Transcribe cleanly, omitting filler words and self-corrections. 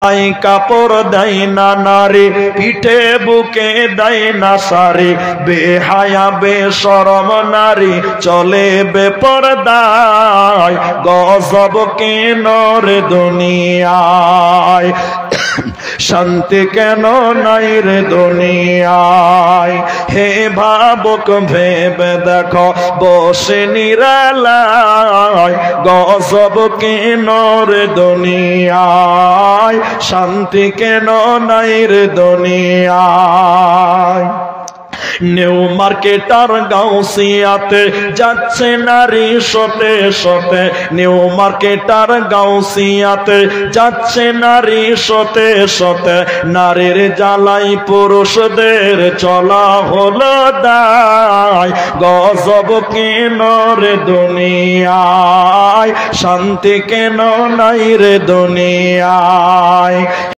I কাপড় দেয় না নারী, পিঠে বুকে দেয় না সারি, বেহায়া বেশরম নারী চলে বেপরদায়, গজব কেন রে দুনিয়ায়, শান্তি কেন নাই রে দুনিয়ায়। হে ভাবুক ভেবে দেখো বসে নিরালায়, গজব কেন রে দুনিয়ায়, শান্তি কেন নাই রে দুনিয়ায়। নিউ মার্কেটার গাউসিয়াতে যাচ্ছে নারী শতে শতে, নিউ মার্কেটার গাউসিয়াতে যাচ্ছে নারী শতে শতে, নারীর জ্বালাই পুরুষদের চলা হলো দায়, গজব কেন রে দুনিয়ায়, শান্তি কেন নাই রে দুনিয়ায়।